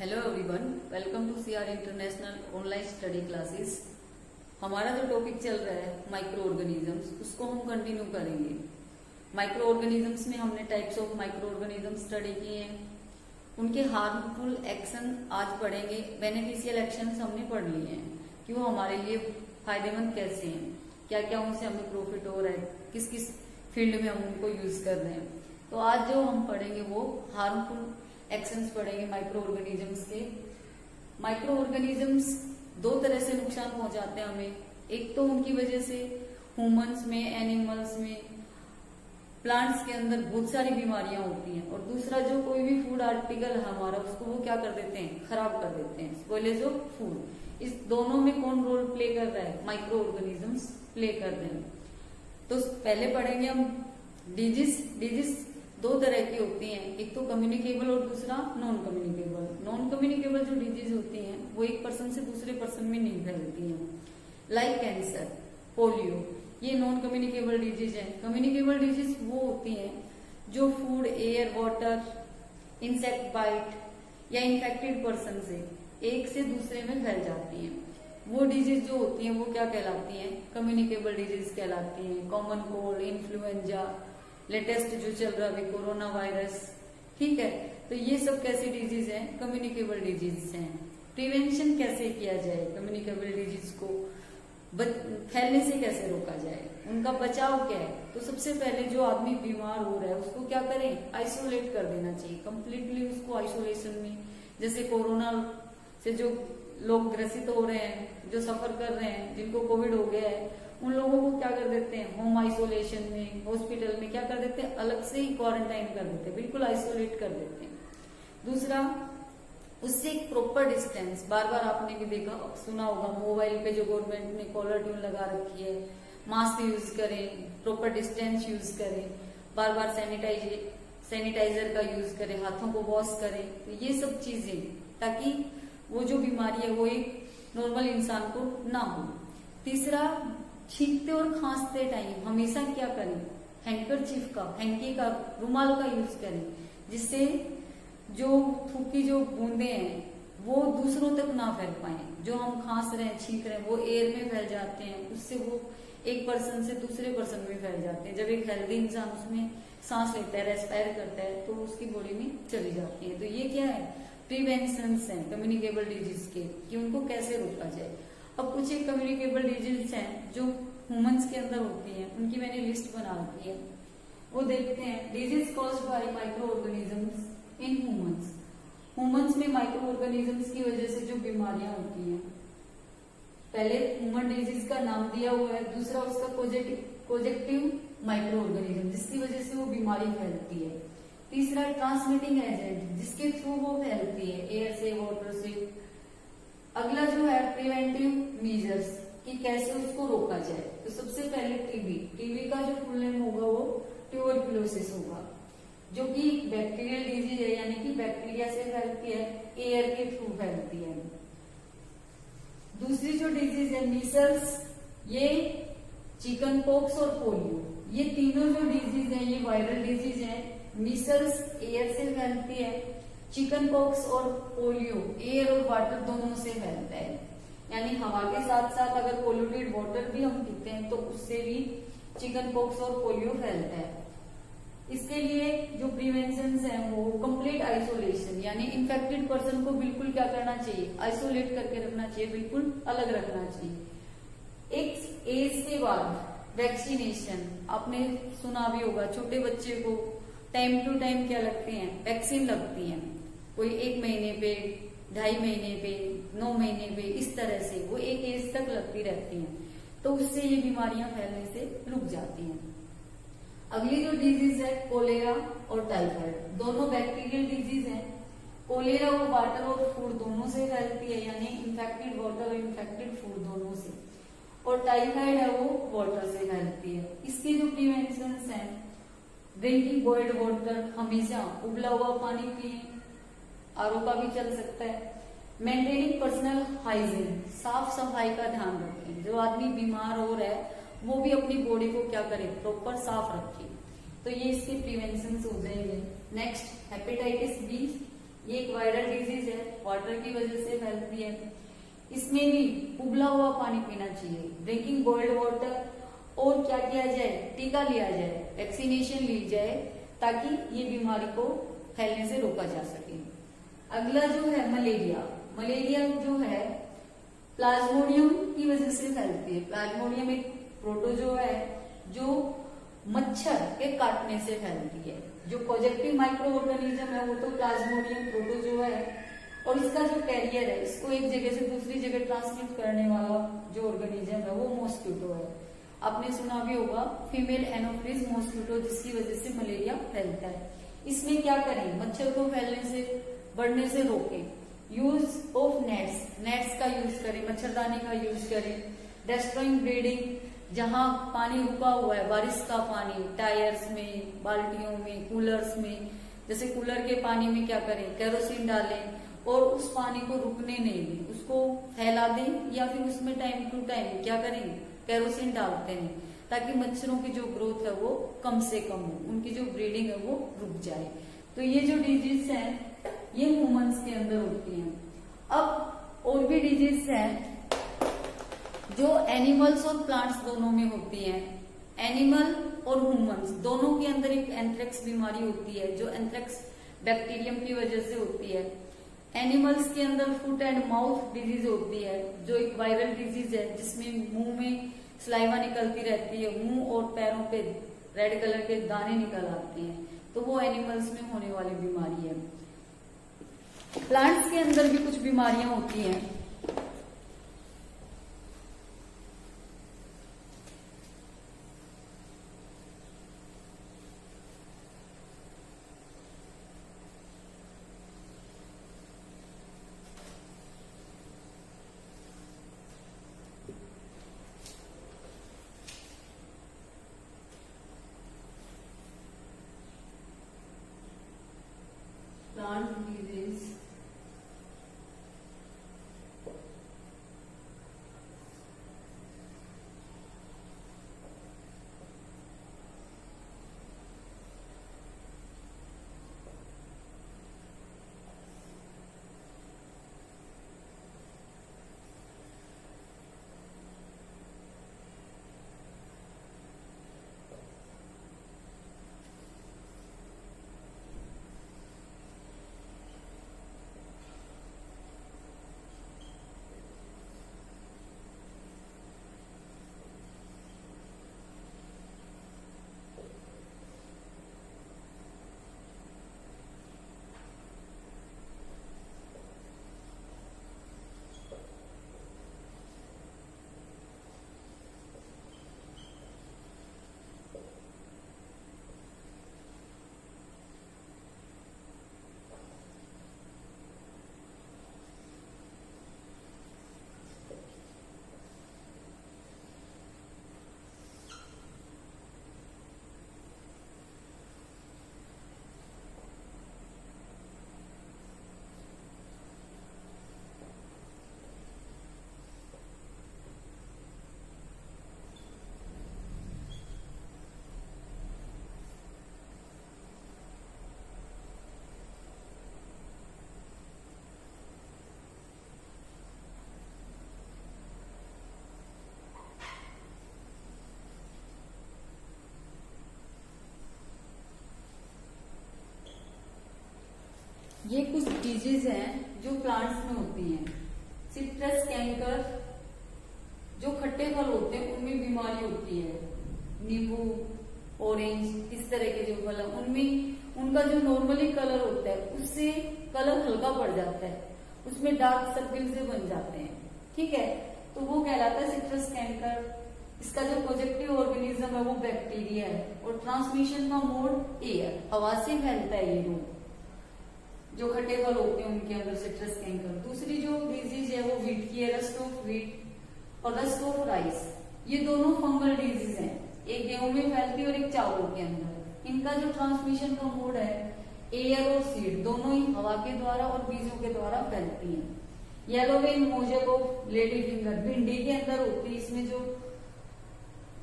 Hello everyone, welcome to CR international online study classes. हमारा जो topic चल रहा है माइक्रो ऑर्गेनिजम्स, उसको हम कंटिन्यू करेंगे। माइक्रो ऑर्गेनिजम्स में हमने types of micro organism study किए हैं, उनके हार्मफुल एक्शन आज पढ़ेंगे। बेनिफिशियल एक्शंस हमने पढ़ लिए हैं कि वो हमारे लिए फायदेमंद कैसे हैं, क्या क्या उनसे हमें प्रॉफिट हो रहा है, किस किस फील्ड में हम उनको यूज कर रहे हैं। तो आज जो हम पढ़ेंगे वो हार्मफुल एक्शंस पढ़ेंगे माइक्रो ऑर्गेनिजम्स के। माइक्रो ऑर्गेनिजम्स दो तरह से नुकसान पहुंचाते हैं हमें। एक तो उनकी वजह से ह्यूमंस में, एनिमल्स में, प्लांट्स के अंदर बहुत सारी बीमारियां होती हैं, और दूसरा जो कोई भी फूड आर्टिकल है हमारा, उसको वो क्या कर देते हैं, खराब कर देते हैं, स्पॉइलेज ऑफ फूड। इस दोनों में कौन रोल प्ले कर रहा है, माइक्रो ऑर्गेनिजम्स प्ले कर रहे हैं। तो पहले पढ़ेंगे हम डिजीज दो तरह की होती हैं, एक तो कम्युनिकेबल और दूसरा नॉन कम्युनिकेबल। नॉन कम्युनिकेबल जो डिजीज होती हैं वो एक पर्सन से दूसरे पर्सन में नहीं फैलती हैं, लाइक कैंसर, पोलियो, ये नॉन कम्युनिकेबल डिजीज है। कम्युनिकेबल डिजीज वो होती हैं जो food, air, water, insect bite या इन्फेक्टेड पर्सन से एक से दूसरे में फैल जाती हैं। वो डिजीज जो होती हैं वो क्या कहलाती हैं, कम्युनिकेबल डिजीज कहलाती हैं। कॉमन कोल्ड, इन्फ्लुएंजा, लेटेस्ट जो चल रहा है कोरोना वायरस, ठीक है। तो ये सब कैसी डिजीज हैं, कम्युनिकेबल डिजीज हैं। प्रिवेंशन कैसे किया जाए, कम्युनिकेबल डिजीज को फैलने से कैसे रोका जाए, उनका बचाव क्या है। तो सबसे पहले जो आदमी बीमार हो रहा है उसको क्या करें, आइसोलेट कर देना चाहिए कंप्लीटली उसको, आइसोलेशन में। जैसे कोरोना से जो लोग ग्रसित हो रहे हैं, जो सफर कर रहे हैं, जिनको कोविड हो गया है, उन लोगों को क्या कर देते हैं, होम आइसोलेशन में, हॉस्पिटल में क्या कर देते हैं, अलग से ही क्वारंटाइन कर देते हैं, बिल्कुल आइसोलेट कर देते हैं। दूसरा, उससे एक प्रॉपर डिस्टेंस, बार बार आपने भी देखा सुना होगा, मोबाइल पे जो गवर्नमेंट ने कॉलर ट्यून लगा रखी है, मास्क यूज करें, प्रॉपर डिस्टेंस यूज करें, बार बार सैनिटाइजर का यूज करें, हाथों को वॉश करें। तो ये सब चीजें, ताकि वो जो बीमारी है वो एक नॉर्मल इंसान को ना हो। तीसरा, छींकते और खांसते टाइम हमेशा क्या करें, हैंकरचीफ का, हैंकी का, रुमाल का यूज करें, जिससे जो थूकी जो बूंदे हैं वो दूसरों तक ना फैल पाए। जो हम खांस रहे हैं, छींक रहे हैं, वो एयर में फैल जाते हैं, उससे वो एक पर्सन से दूसरे पर्सन में फैल जाते हैं। जब एक हेल्दी इंसान उसमें सांस लेता है, रेस्पायर करता है, तो उसकी बॉडी में चली जाती है। तो ये क्या है, प्रिवेंशन है कम्युनिकेबल डिजीज के, कि उनको कैसे रोका जाए। अब कुछ एक कम्युनिकेबल डिजीज हैं जो ह्यूमंस के अंदर होती हैं, उनकी मैंने लिस्ट बना रखी है, वो देखते हैं। Disease caused by micro organisms in humans. Humans में माइक्रो ऑर्गेनिजम्स की वजह से जो बीमारियां होती हैं, पहले ह्यूमन डिजीज का नाम दिया हुआ है, दूसरा उसका कोजेक्टिव माइक्रो ऑर्गेनिज्म, जिसकी वजह से वो बीमारी फैलती है। तीसरा, ट्रांसमिटिंग एजेंट, जिसके थ्रू वो फैलती है, एयर से, वाटर से। अगला जो है प्रिवेंटिव मेजर्स, कि कैसे उसको रोका जाए। तो सबसे पहले टीबी का जो फुल नेम होगा वो ट्यूबरकुलोसिस होगा, जो कि बैक्टीरियल डिजीज है, यानी कि बैक्टीरिया से फैलती है, एयर के थ्रू फैलती है। दूसरी जो डिजीज है मीसल्स, ये चिकन पॉक्स और पोलियो, ये तीनों जो डिजीज है ये वायरल डिजीज है। मीसल्स एयर से फैलती है, चिकन पॉक्स और पोलियो एयर और वाटर दोनों से फैलता है, यानी हवा के साथ साथ अगर पोल्यूटेड वाटर भी हम पीते हैं तो उससे भी चिकन पॉक्स और पोलियो फैलता है। इसके लिए जो प्रिवेंशन है वो कंप्लीट आइसोलेशन, यानी इन्फेक्टेड पर्सन को बिल्कुल क्या करना चाहिए, आइसोलेट करके रखना चाहिए, बिल्कुल अलग रखना चाहिए। एक एज के बाद वैक्सीनेशन, आपने सुना भी होगा, छोटे बच्चे को टाइम टू टाइम क्या लगते हैं, वैक्सीन लगती है। कोई 1 महीने पे, 2.5 महीने पे, 9 महीने पे, इस तरह से वो एक एज तक लगती रहती हैं। तो उससे ये बीमारियां फैलने से रुक जाती हैं। अगली जो डिजीज है कोलेरा और टाइफाइड, दोनों बैक्टीरियल डिजीज हैं। कोलेरा वो वाटर और फूड दोनों से फैलती है, यानी इन्फेक्टेड वाटर और इन्फेक्टेड फूड दोनों से। और टाइफाइड है वो वाटर से फैलती है। इसके जो प्रिवेंशन है, ड्रिंकिंग बॉइल्ड वाटर, हमेशा उबला हुआ पानी पिए, आरओ का भी चल सकता है। मेंटेनिंग पर्सनल हाइजीन, साफ सफाई का ध्यान रखें। जो आदमी बीमार हो रहा है वो भी अपनी बॉडी को क्या करे, प्रॉपर साफ रखे। तो ये इसके प्रिवेंशन हो जाएंगे। नेक्स्ट, हेपेटाइटिस बी, ये एक वायरल डिजीज है, वाटर की वजह से फैलती है। इसमें भी उबला हुआ पानी पीना चाहिए, ड्रिंकिंग बॉइल्ड वाटर, और क्या किया जाए, टीका लिया जाए, वैक्सीनेशन ली जाए, ताकि ये बीमारी को फैलने से रोका जा सके। अगला जो है मलेरिया। मलेरिया जो है प्लाज्मोडियम की वजह से फैलती है। प्लाज्मोडियम एक प्रोटोजोआ है जो मच्छर के काटने से फैलती है। जो पॉजिटिव माइक्रो ऑर्गेनिज्म है वो तो प्लाज्मोडियम प्रोटोजोआ है, और इसका जो कैरियर है, इसको एक जगह से दूसरी जगह ट्रांसमिट करने वाला जो ऑर्गेनिज्म है वो मॉस्किटो है। आपने सुना भी होगा फीमेल एनोफिलिस मॉस्किटो, जिसकी वजह से मलेरिया फैलता है। इसमें क्या करें, मच्छर को फैलने से, बढ़ने से रोकें। यूज ऑफ नेट्स, नेट्स का यूज करें, मच्छरदानी का यूज करें। डेस्ट्रॉइंग ब्रीडिंग, जहां पानी रुका हुआ है, बारिश का पानी, टायर्स में, बाल्टियों में, कूलर्स में, जैसे कूलर के पानी में क्या करें, केरोसिन डालें और उस पानी को रुकने नहीं दें, उसको फैला दें, या फिर उसमें टाइम टू टाइम क्या करें, केरोसिन डालते हैं, ताकि मच्छरों की जो ग्रोथ है वो कम से कम हो, उनकी जो ब्रीडिंग है वो रुक जाए। तो ये जो डिजीज है ये ह्यूमंस के अंदर होती हैं। अब और भी डिजीज हैं जो एनिमल्स और प्लांट्स दोनों में होती हैं। एनिमल और ह्यूमंस दोनों के अंदर एक एंथ्रेक्स बीमारी होती है, जो एंथ्रेक्स बैक्टीरियम की वजह से होती है। एनिमल्स के अंदर फुट एंड माउथ डिजीज होती है, जो एक वायरल डिजीज है, जिसमें मुंह में सलाइवा निकलती रहती है, मुंह और पैरों पे रेड कलर के दाने निकल आते हैं, तो वो एनिमल्स में होने वाली बीमारी है। प्लांट्स के अंदर भी कुछ बीमारियां होती हैं। Plant disease, ये कुछ डिजीज हैं जो प्लांट्स में होती हैं। सिट्रस कैंकर, जो खट्टे फल होते हैं उनमें बीमारी होती है। नींबू, ऑरेंज, इस तरह के जो फल है उनमें उनका जो नॉर्मली कलर होता है उससे कलर हल्का पड़ जाता है, उसमें डार्क सर्किल से बन जाते हैं, ठीक है, तो वो कहलाता है सिट्रस कैंकर। इसका जो पॉजिटिव ऑर्गेनिज्म है वो बैक्टीरिया है, और ट्रांसमिशन का मोड एयर, हवा से फैलता है ये रोग, जो खट्टे फल होते हैं उनके अंदर सिट्रस कैंकर। दूसरी जो डिजीज है वो व्हीट की है, रस्ट ऑफ व्हीट और रस्ट ऑफ राइस। ये दोनों फंगल डिजीज हैं, एक गेहूं में फैलती है और एक चावलों के अंदर। इनका जो ट्रांसमिशन का मोड है एयर और सीड, दोनों ही हवा के द्वारा और बीजों के द्वारा फैलती हैं। Yellow vein mosaic of lady finger, भिंडी के अंदर होती है, इसमें जो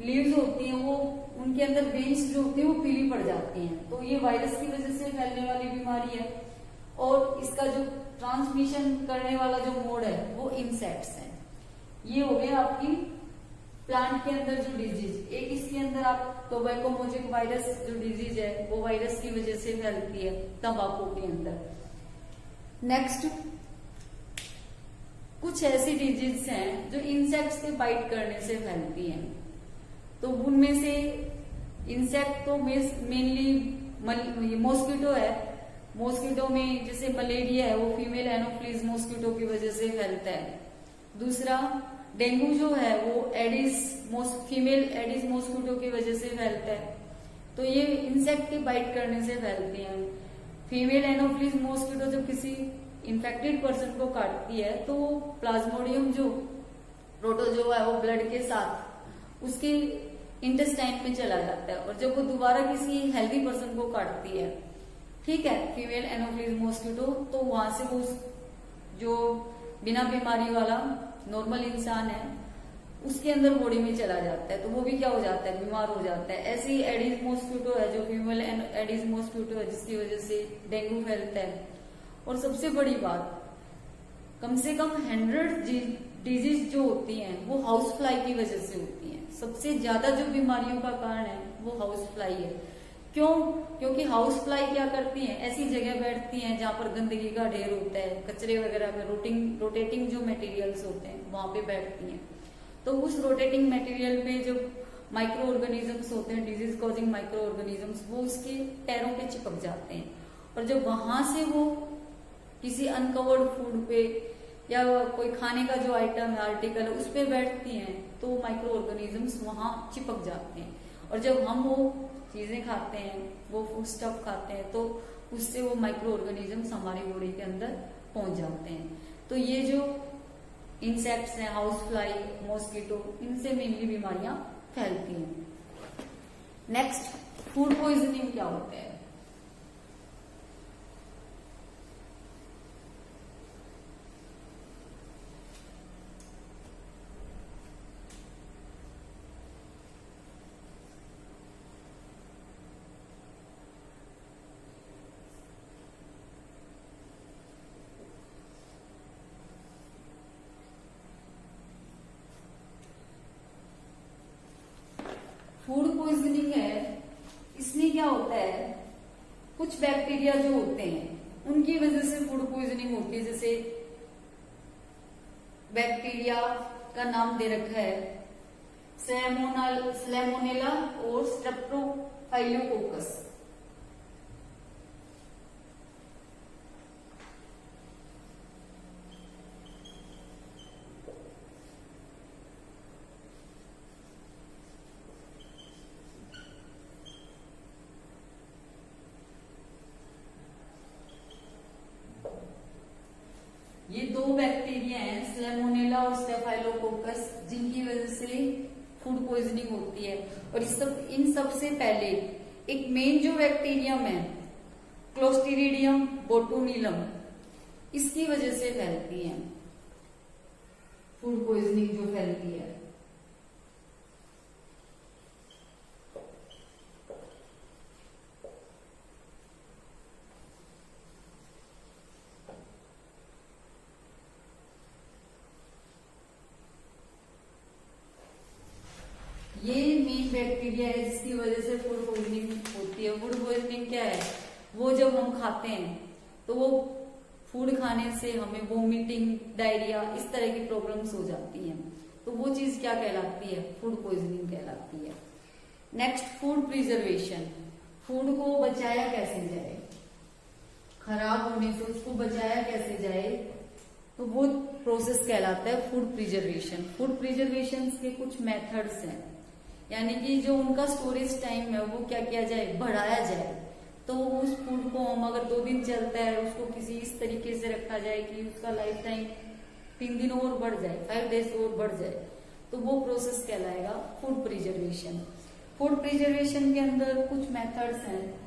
लीव्स होती हैं वो उनके अंदर वेन्स जो होती है वो पीली पड़ जाती हैं, तो ये वायरस की वजह से फैलने वाली बीमारी है। और इसका जो ट्रांसमिशन करने वाला जो मोड है वो इंसेक्ट्स है। ये हो गया आपकी प्लांट के अंदर जो डिजीज। एक इसके अंदर आप टोबैकोमोजिक वायरस जो डिजीज है वो वायरस की वजह से फैलती है तंबाकू के अंदर। नेक्स्ट कुछ ऐसी डिजीज हैं जो इंसेक्ट्स के बाइट करने से फैलती हैं। तो उनमें से इंसेक्ट तो मेनली मॉस्किटो है। मॉस्किटो में जैसे मलेरिया है वो फीमेल एनोफ्लीज मॉस्किटो की वजह से फैलता है। दूसरा डेंगू जो है वो फीमेल एडिस मॉस्किटो की वजह से फैलता है। तो ये इंसेक्ट के बाइट करने से फैलती हैं। फीमेल एनोफ्लीज मॉस्किटो जब किसी इन्फेक्टेड पर्सन को काटती है तो प्लाज्मोडियम जो प्रोटोजोआ है वो ब्लड के साथ उसके इंटेस्टाइन में चला जाता है, और जब वो दोबारा किसी हेल्दी पर्सन को काटती है, ठीक है, फीमेल एनोफ्लीज मॉस्किटो, तो वहां से वो जो बिना बीमारी वाला नॉर्मल इंसान है उसके अंदर बॉडी में चला जाता है, तो वो भी क्या हो जाता है, बीमार हो जाता है। ऐसे ही एडिस मॉस्किटो है जो फीमेल एडिस मॉस्किटो है जिसकी वजह से डेंगू फैलता है। और सबसे बड़ी बात, कम से कम 100 डिजीज जो होती हैं वो हाउस फ्लाई की वजह से होती हैं। सबसे ज्यादा जो बीमारियों का कारण है वो हाउस फ्लाई है। क्यों? क्योंकि हाउस फ्लाई क्या करती हैं, ऐसी जगह बैठती हैं जहां पर गंदगी का ढेर होता है, कचरे वगैरह का रोटेटिंग जो मटेरियल्स होते हैं वहां पे बैठती हैं। तो उस रोटेटिंग मटेरियल पे जो माइक्रो ऑर्गेनिजम्स होते हैं, डिजीज कॉजिंग माइक्रो ऑर्गेनिजम्स, वो उसके पैरों पे चिपक जाते हैं, और जब वहां से वो किसी अनकवर्ड फूड पे या कोई खाने का जो आइटम है, आर्टिकल है, उस पे बैठती हैं तो माइक्रो ऑर्गेनिजम्स वहां चिपक जाते हैं। और जब हम वो चीजें खाते हैं, वो फूड स्टफ खाते हैं, तो उससे वो माइक्रो ऑर्गेनिजम्स हमारी बॉडी के अंदर पहुंच जाते हैं। तो ये जो इंसेक्ट्स हैं, हाउस फ्लाई, मॉस्किटो, इनसे मेनली बीमारियां फैलती हैं। नेक्स्ट, फूड पॉइजनिंग क्या होता है? फूड पॉइजनिंग है, इसमें क्या होता है, कुछ बैक्टीरिया जो होते हैं उनकी वजह से फूड पॉइजनिंग होती है। जैसे बैक्टीरिया का नाम दे रखा है सैल्मोनेला और स्ट्रेप्टोफाइलोकोकस। ये दो बैक्टीरिया हैं, सैल्मोनेला और स्टेफाइलोकोकस, जिनकी वजह से फूड पॉइजनिंग होती है। और इन सब से पहले एक मेन जो बैक्टीरियम है, क्लोस्ट्रीडियम बोटुलिनम, इसकी वजह से फैलती है फूड पॉइजनिंग जो फैलती है। ये मेन बैक्टीरिया है जिसकी वजह से फूड पॉइजनिंग होती है। फूड पॉइजनिंग क्या है, वो जब हम खाते हैं तो वो फूड खाने से हमें वोमिटिंग, डायरिया, इस तरह की प्रॉब्लम्स हो जाती हैं। तो वो चीज क्या कहलाती है, फूड पॉइजनिंग कहलाती है। Next, food preservation. फूड को बचाया कैसे जाए, खराब होने से उसको बचाया कैसे जाए, तो वो प्रोसेस कहलाता है फूड प्रिजर्वेशन। फूड प्रिजर्वेशन के कुछ मेथड्स हैं, यानी कि जो उनका स्टोरेज टाइम है वो क्या किया जाए, बढ़ाया जाए। तो उस फूड को हम अगर 2 दिन चलता है उसको किसी इस तरीके से रखा जाए कि उसका लाइफ टाइम 3 दिन और बढ़ जाए, 5 डेज और बढ़ जाए, तो वो प्रोसेस कहलाएगा फूड प्रिजर्वेशन। फूड प्रिजर्वेशन के अंदर कुछ मेथड्स हैं।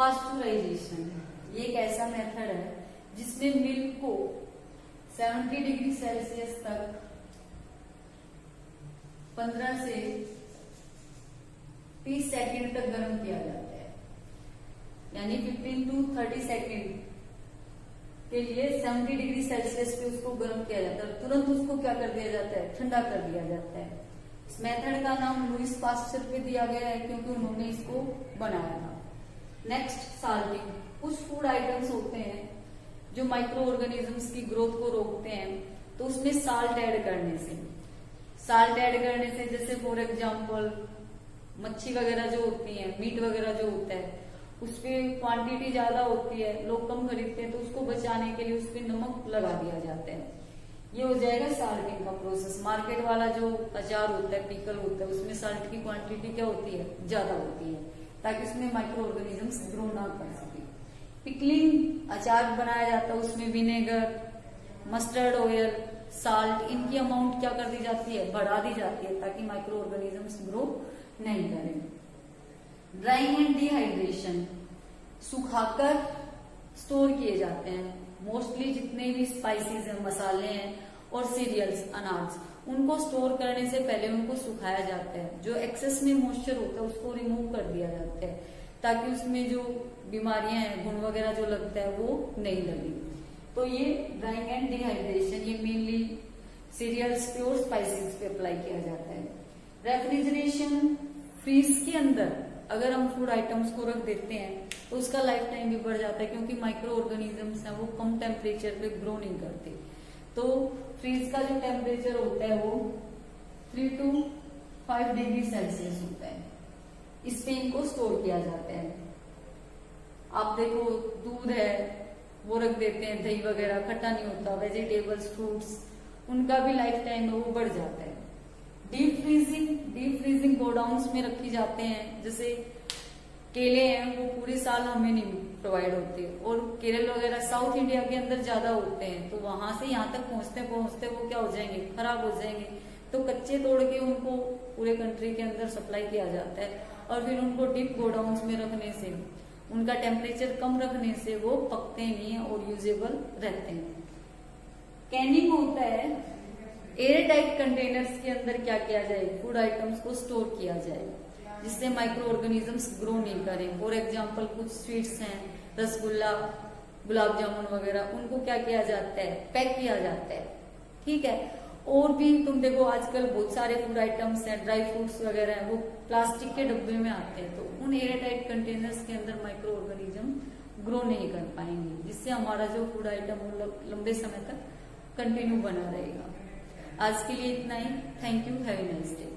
पास्चुराइजेशन ये एक ऐसा मेथड है जिसमें मिल्क को 70 डिग्री सेल्सियस तक 15 से 30 सेकंड तक गर्म किया जाता है, यानी 15 to 30 सेकंड के लिए 70 डिग्री सेल्सियस पे उसको गर्म किया जाता है। तुरंत उसको क्या कर दिया जाता है, ठंडा कर दिया जाता है। इस मेथड का नाम लुईस पास्चर पे दिया गया है क्योंकि उन्होंने इसको बनाया था। Next, salting. कुछ फूड आइटम्स होते हैं जो माइक्रो ऑर्गेनिजम्स की ग्रोथ को रोकते हैं, तो उसमें साल्ट ऐड करने से जैसे फॉर एग्जाम्पल मच्छी वगैरह जो होती है, मीट वगैरह जो होता है, उसपे क्वांटिटी ज्यादा होती है, लोग कम खरीदते हैं, तो उसको बचाने के लिए उसपे नमक लगा दिया जाता है। ये हो जाएगा साल्टिंग का प्रोसेस। मार्केट वाला जो अचार होता है, पिकल होता है, उसमें साल्ट की क्वांटिटी क्या होती है, ज्यादा होती है, ताकि उसमें माइक्रो ऑर्गेनिजम्स ग्रो ना कर सके। पिकलिंग अचार बनाया जाता है, उसमें विनेगर, मस्टर्ड ऑयल, साल्ट, इनकी अमाउंट क्या कर दी जाती है, बढ़ा दी जाती है, ताकि माइक्रो ऑर्गेनिजम्स ग्रो नहीं करें। ड्राइंग एंड डिहाइड्रेशन, सुखाकर स्टोर किए जाते हैं। मोस्टली जितने भी स्पाइसेस हैं, मसाले हैं और सीरियल्स, अनाज, उनको स्टोर करने से पहले उनको सुखाया जाता है। जो एक्सेस में मॉइस्चर होता है उसको रिमूव कर दिया जाता है, ताकि उसमें जो बीमारियां हैं, घुन वगैरह जो लगता है वो नहीं लगे। तो ये ड्राइंग एंड डिहाइड्रेशन ये मेनली सीरियल्स पे और स्पाइसेस पे अप्लाई किया जाता है। रेफ्रिजरेशन, फ्रीज के अंदर अगर हम फूड आइटम्स को रख देते हैं तो उसका लाइफ टाइम भी बढ़ जाता है, क्योंकि माइक्रो ऑर्गेनिजम्स हैं वो कम टेम्परेचर पे ग्रो नहीं करते। तो फ्रीज का जो टेम्परेचर होता है वो 3 to 5 डिग्री सेल्सियस होता है। इस पे इनको स्टोर किया जाता है। आप देखो दूध है वो रख देते हैं, दही वगैरह खट्टा नहीं होता, वेजिटेबल्स, फ्रूट्स, उनका भी लाइफ टाइम है वो बढ़ जाता है। डीप फ्रीजिंग गोडाउन्स में रखी जाते हैं। जैसे केले हैं वो पूरे साल हमें नहीं प्रोवाइड होते, और केरल वगैरह साउथ इंडिया के अंदर ज्यादा होते हैं, तो वहां से यहाँ तक पहुंचते वो क्या हो जाएंगे, खराब हो जाएंगे। तो कच्चे तोड़ के उनको पूरे कंट्री के अंदर सप्लाई किया जाता है, और फिर उनको डीप गोडाउन्स में रखने से, उनका टेम्परेचर कम रखने से वो पकते नहीं है और यूजेबल रहते हैं। कैनिंग होता है, एयर टाइट कंटेनर्स के अंदर क्या किया जाए, फूड आइटम्स को स्टोर किया जाए, जिससे माइक्रो ऑर्गेनिजम्स ग्रो नहीं करें। फॉर एग्जाम्पल कुछ स्वीट्स हैं, रसगुल्ला, गुलाब जामुन वगैरह, उनको क्या किया जाता है, पैक किया जाता है। ठीक है। और भी तुम देखो आजकल बहुत सारे फूड आइटम्स हैं, ड्राई फ्रूट्स वगैरह हैं, वो प्लास्टिक के डब्बे में आते हैं, तो उन एयर टाइट कंटेनर्स के अंदर माइक्रो ऑर्गेनिज्म ग्रो नहीं कर पाएंगे, जिससे हमारा जो फूड आइटम वो लंबे समय तक कंटिन्यू बना रहेगा। आज के लिए इतना ही। Thank you, have a nice day.